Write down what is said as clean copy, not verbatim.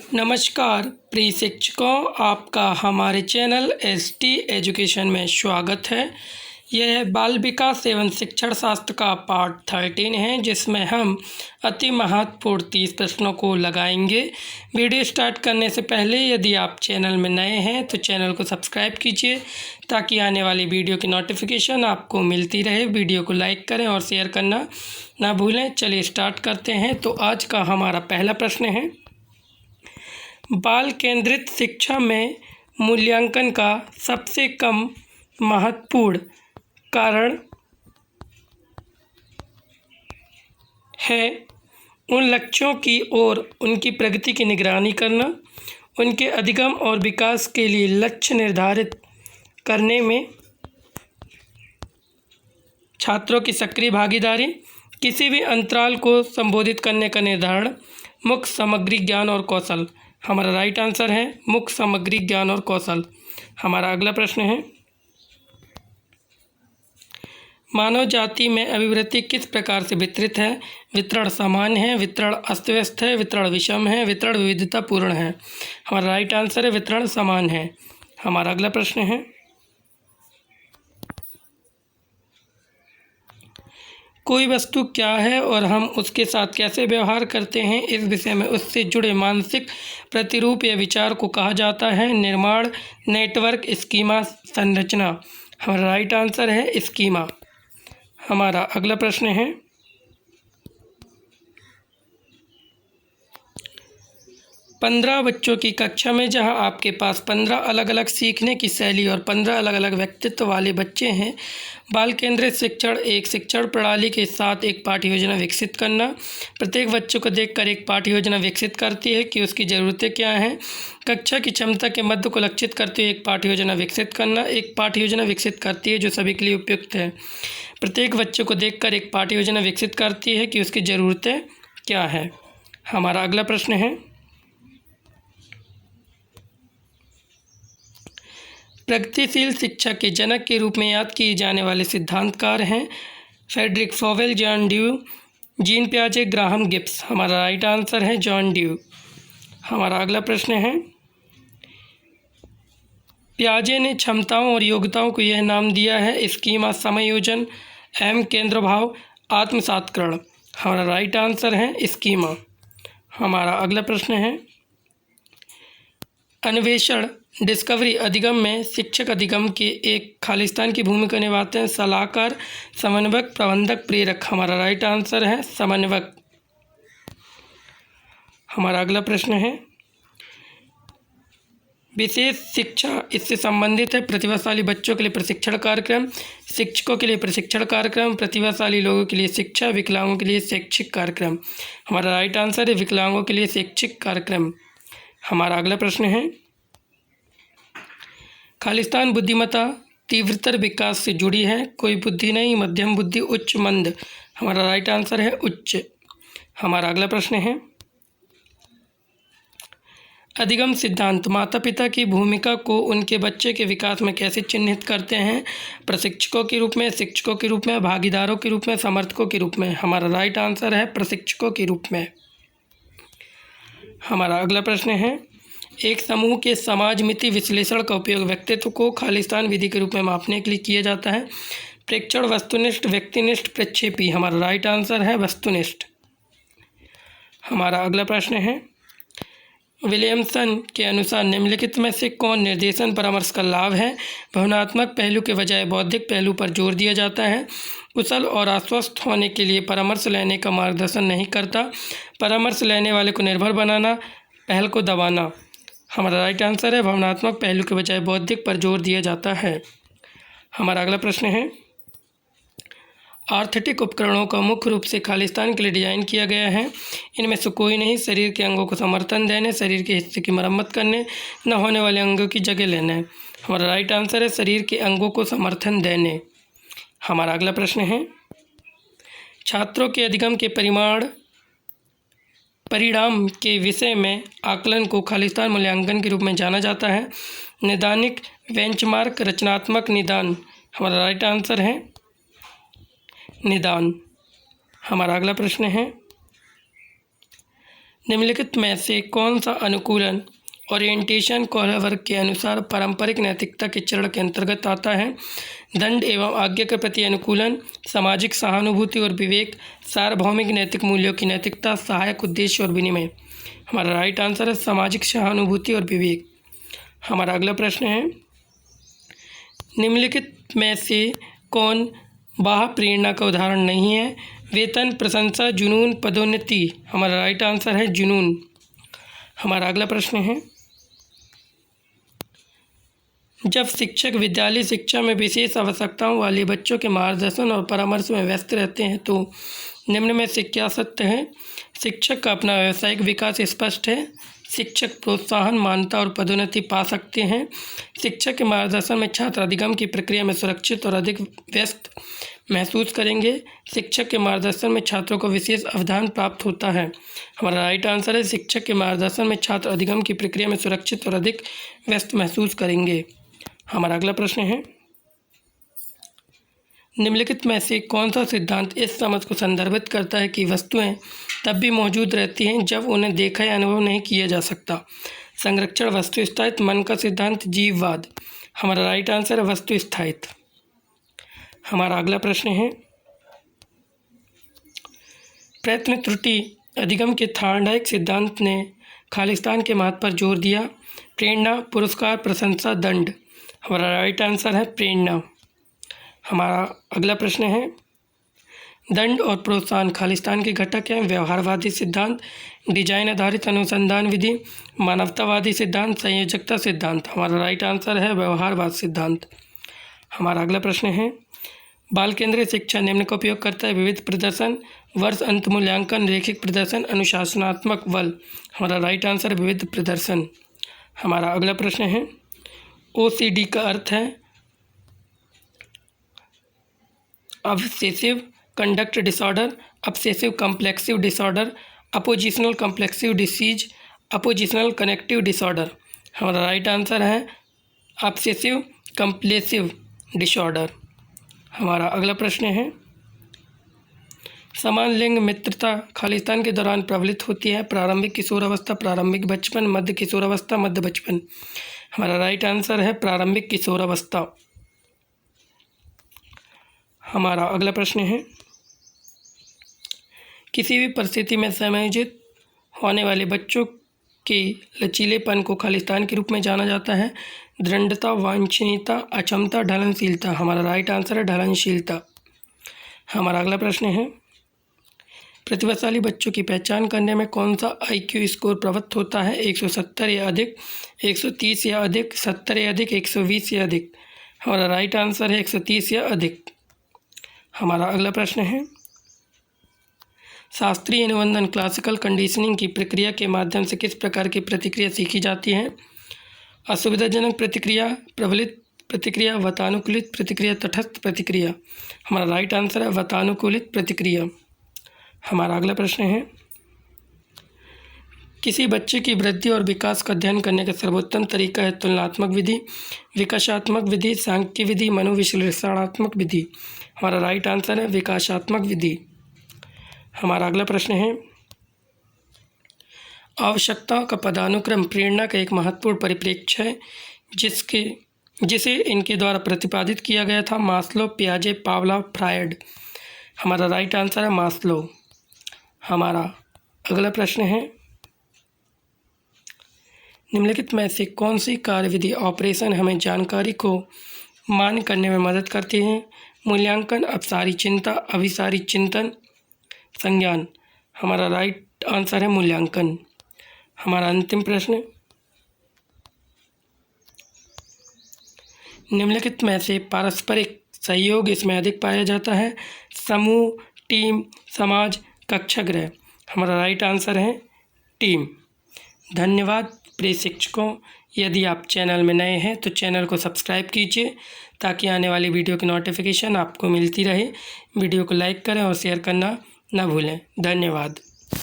नमस्कार प्रिय शिक्षकों, आपका हमारे चैनल एसटी एजुकेशन में स्वागत है। यह बाल विकास एवं शिक्षण शास्त्र का पार्ट 13 है, जिसमें हम अति महत्वपूर्ण 30 प्रश्नों को लगाएंगे। वीडियो स्टार्ट करने से पहले यदि आप चैनल में नए हैं तो चैनल को सब्सक्राइब कीजिए ताकि आने वाली वीडियो की नोटिफिकेशन आपको मिलती रहे। वीडियो को लाइक करें और शेयर करना ना भूलें। चलिए स्टार्ट करते हैं। तो आज का हमारा पहला प्रश्न है, बाल केंद्रित शिक्षा में मूल्यांकन का सबसे कम महत्वपूर्ण कारण है उन लक्ष्यों की और उनकी प्रगति की निगरानी करना, उनके अधिगम और विकास के लिए लक्ष्य निर्धारित करने में छात्रों की सक्रिय भागीदारी, किसी भी अंतराल को संबोधित करने का निर्धारण, मुख्य सामग्री ज्ञान और कौशल। हमारा राइट आंसर है मुख्य सामग्री ज्ञान और कौशल। हमारा अगला प्रश्न है, मानव जाति में अभिवृत्ति किस प्रकार से वितरित है? वितरण समान है, वितरण अस्त व्यस्त है, वितरण विषम है, वितरण विविधतापूर्ण है। हमारा राइट आंसर है वितरण समान है। हमारा अगला प्रश्न है, कोई वस्तु क्या है और हम उसके साथ कैसे व्यवहार करते हैं, इस विषय में उससे जुड़े मानसिक प्रतिरूप या विचार को कहा जाता है निर्माण, नेटवर्क, स्कीमा, संरचना। हमारा राइट आंसर है स्कीमा। हमारा अगला प्रश्न है, पंद्रह बच्चों की कक्षा में जहां आपके पास 15 अलग अलग सीखने की शैली और 15 अलग अलग व्यक्तित्व वाले बच्चे हैं, बाल केंद्रित शिक्षण एक शिक्षण प्रणाली के साथ एक पाठ्य योजना विकसित करना। प्रत्येक बच्चे को देखकर एक पाठ्य योजना विकसित करती है कि उसकी ज़रूरतें क्या हैं। कक्षा की क्षमता के मध्य को लक्षित करते हुए एक पाठ्य योजना विकसित करना। एक पाठ्य योजना विकसित करती है जो सभी के लिए उपयुक्त है। प्रत्येक बच्चे को देखकर एक पाठ्य योजना विकसित करती है कि उसकी ज़रूरतें क्या है। हमारा अगला प्रश्न है, प्रगतिशील शिक्षा के जनक के रूप में याद किए जाने वाले सिद्धांतकार हैं Frederick Froebel, John Dewey, Jean पियाजे, ग्राहम गिब्स। हमारा राइट आंसर है जॉन ड्यू। हमारा अगला प्रश्न है, पियाजे ने क्षमताओं और योग्यताओं को यह नाम दिया है स्कीमा, समायोजन, अहम केंद्र भाव, आत्मसात्करण। हमारा राइट आंसर है स्कीमा। हमारा अगला प्रश्न है, अन्वेषण डिस्कवरी अधिगम में शिक्षक अधिगम के एक खालिस्तान की भूमिका निभाते हैं सलाहकार, समन्वयक, प्रबंधक, प्रेरक। हमारा राइट आंसर है समन्वयक। हमारा अगला प्रश्न है, विशेष शिक्षा इससे संबंधित है प्रतिभाशाली बच्चों के लिए प्रशिक्षण कार्यक्रम, शिक्षकों के लिए प्रशिक्षण कार्यक्रम, प्रतिभाशाली लोगों के लिए शिक्षा, विकलांगों के लिए शैक्षिक कार्यक्रम। हमारा राइट आंसर है विकलांगों के लिए शैक्षिक कार्यक्रम। हमारा अगला प्रश्न है, खालिस्तान बुद्धिमत्ता तीव्रतर विकास से जुड़ी है, कोई बुद्धि नहीं, मध्यम बुद्धि, उच्च, मंद। हमारा राइट आंसर है उच्च। हमारा अगला प्रश्न है, अधिगम सिद्धांत माता पिता की भूमिका को उनके बच्चे के विकास में कैसे चिन्हित करते हैं? प्रशिक्षकों के रूप में, शिक्षकों के रूप में, भागीदारों के रूप में, समर्थकों के रूप में। हमारा राइट आंसर है प्रशिक्षकों के रूप में। हमारा अगला प्रश्न है, एक समूह के समाज मिति विश्लेषण का उपयोग व्यक्तित्व को खालिस्तान विधि के रूप में मापने के लिए किया जाता है प्रेक्षण, वस्तुनिष्ठ, व्यक्तिनिष्ठ, प्रक्षेपी। हमारा राइट आंसर है वस्तुनिष्ठ। हमारा अगला प्रश्न है, विलियमसन के अनुसार निम्नलिखित में से कौन निर्देशन परामर्श का लाभ है? भावनात्मक पहलू के बजाय बौद्धिक पहलू पर जोर दिया जाता है, कुशल और आश्वस्त होने के लिए परामर्श लेने का मार्गदर्शन नहीं करता, परामर्श लेने वाले को निर्भर बनाना, पहल को दबाना। हमारा राइट आंसर है भावनात्मक पहलू के बजाय बौद्धिक पर जोर दिया जाता है। हमारा अगला प्रश्न है, आर्थेटिक उपकरणों का मुख्य रूप से खालिस्तान के लिए डिजाइन किया गया है, इनमें से कोई नहीं शरीर के अंगों को समर्थन देने, शरीर के हिस्से की मरम्मत करने, न होने वाले अंगों की जगह लेने। हमारा राइट आंसर है शरीर के अंगों को समर्थन देने। हमारा अगला प्रश्न है, छात्रों के अधिगम के परिणाम के विषय में आकलन को खालिस्तान मूल्यांकन के रूप में जाना जाता है निदानिक, बेंचमार्क, रचनात्मक, निदान। हमारा राइट आंसर है निदान। हमारा अगला प्रश्न है, निम्नलिखित में से कौन सा अनुकूलन ओरिएंटेशन कोहलवर्ग के अनुसार पारंपरिक नैतिकता के चरण के अंतर्गत आता है? दंड एवं आज्ञा के प्रति अनुकूलन, सामाजिक सहानुभूति और विवेक, सार्वभौमिक नैतिक मूल्यों की नैतिकता, सहायक उद्देश्य और विनिमय। हमारा राइट आंसर है सामाजिक सहानुभूति और विवेक। हमारा अगला प्रश्न है, निम्नलिखित में से कौन बाह्य प्रेरणा का उदाहरण नहीं है? वेतन, प्रशंसा, जुनून, पदोन्नति। हमारा राइट आंसर है जुनून। हमारा अगला प्रश्न है, जब शिक्षक विद्यालय शिक्षा में विशेष आवश्यकताओं वाले बच्चों के मार्गदर्शन और परामर्श में व्यस्त रहते हैं तो निम्न में से क्या सत्य है? शिक्षक का अपना व्यावसायिक विकास स्पष्ट है। शिक्षक प्रोत्साहन, मान्यता और पदोन्नति पा सकते हैं। शिक्षक के मार्गदर्शन में छात्र अधिगम की प्रक्रिया में सुरक्षित और अधिक व्यस्त महसूस करेंगे। शिक्षक के मार्गदर्शन में छात्रों को विशेष अवधान प्राप्त होता है। हमारा राइट आंसर है शिक्षक के मार्गदर्शन में छात्र अधिगम की प्रक्रिया में सुरक्षित और अधिक व्यस्त महसूस करेंगे। हमारा अगला प्रश्न है, निम्नलिखित में से कौन सा सिद्धांत इस समझ को संदर्भित करता है कि वस्तुएं तब भी मौजूद रहती हैं जब उन्हें देखा या अनुभव नहीं किया जा सकता? संरक्षण, वस्तु स्थायित्व, मन का सिद्धांत, जीववाद। हमारा राइट आंसर है वस्तु स्थायित्व। हमारा अगला प्रश्न है, प्रयत्न त्रुटि अधिगम के थार्डाइक सिद्धांत ने खालिस्तान के महत्व पर जोर दिया। प्रेरणा, पुरस्कार, प्रशंसा, दंड। हमारा राइट आंसर है प्रेरणा। हमारा अगला प्रश्न है, दंड और प्रोत्साहन खालिस्तान के घटक हैं। व्यवहारवादी सिद्धांत, डिजाइन आधारित अनुसंधान विधि, मानवतावादी सिद्धांत, संयोजकता सिद्धांत। हमारा राइट आंसर है व्यवहारवाद सिद्धांत। हमारा अगला प्रश्न है, बाल केंद्रीय शिक्षा निम्न का उपयोग करता है? विविध प्रदर्शन, वर्ष अंत मूल्यांकन, रैखिक प्रदर्शन, अनुशासनात्मक बल। हमारा राइट आंसर विविध प्रदर्शन। हमारा अगला प्रश्न है, OCD का अर्थ है obsessive conduct disorder, obsessive compulsive disorder, oppositional compulsive disease, oppositional connective disorder. हमारा राइट आंसर है ऑब्सेसिव कंप्लेसिव डिसऑर्डर। हमारा अगला प्रश्न है, समान लिंग मित्रता खालिस्तान के दौरान प्रबलित होती है? प्रारंभिक किशोरावस्था, प्रारंभिक बचपन, मध्य किशोरावस्था, मध्य बचपन। हमारा राइट आंसर है प्रारंभिक किशोरावस्था। हमारा अगला प्रश्न है, किसी भी परिस्थिति में समायोजित होने वाले बच्चों के लचीलेपन को खालिस्तान के रूप में जाना जाता है? दृढ़ता, वांछनीयता, अक्षमता, ढलनशीलता। हमारा राइट आंसर है ढलनशीलता। हमारा अगला प्रश्न है, प्रतिभाशाली बच्चों की पहचान करने में कौन सा IQ स्कोर प्रवृत्त होता है? 170 या अधिक, 130 या अधिक, 70 या अधिक, 120 या अधिक। हमारा राइट आंसर है 130 या अधिक। हमारा अगला प्रश्न है, शास्त्रीय अनुबंधन क्लासिकल कंडीशनिंग की प्रक्रिया के माध्यम से किस प्रकार की प्रतिक्रिया सीखी जाती है? असुविधाजनक प्रतिक्रिया, प्रबलित प्रतिक्रिया, वातानुकूलित प्रतिक्रिया, तटस्थ प्रतिक्रिया। हमारा राइट आंसर है वातानुकूलित प्रतिक्रिया। हमारा अगला प्रश्न है, किसी बच्चे की वृद्धि और विकास का अध्ययन करने का सर्वोत्तम तरीका है? तुलनात्मक विधि, विकासात्मक विधि, सांख्यिकी विधि, मनोविश्लेषणात्मक विधि। हमारा राइट आंसर है विकासात्मक विधि। हमारा अगला प्रश्न है, आवश्यकताओं का पदानुक्रम प्रेरणा का एक महत्वपूर्ण परिप्रेक्ष्य है जिसे इनके द्वारा प्रतिपादित किया गया था? मास्लो, पियाजे, पावलोव, फ्रायड। हमारा राइट आंसर है मास्लो। हमारा अगला प्रश्न है, निम्नलिखित में से कौन सी कार्यविधि ऑपरेशन हमें जानकारी को मान्य करने में मदद करती है? मूल्यांकन, अपसारी चिंता, अभिसारी चिंतन, संज्ञान। हमारा राइट आंसर है मूल्यांकन। हमारा अंतिम प्रश्न, निम्नलिखित में से पारस्परिक सहयोग इसमें अधिक पाया जाता है? समूह, टीम, समाज, कक्षागृह। हमारा राइट आंसर है टीम। धन्यवाद प्रिय शिक्षकों। यदि आप चैनल में नए हैं तो चैनल को सब्सक्राइब कीजिए ताकि आने वाली वीडियो की नोटिफिकेशन आपको मिलती रहे। वीडियो को लाइक करें और शेयर करना न भूलें। धन्यवाद।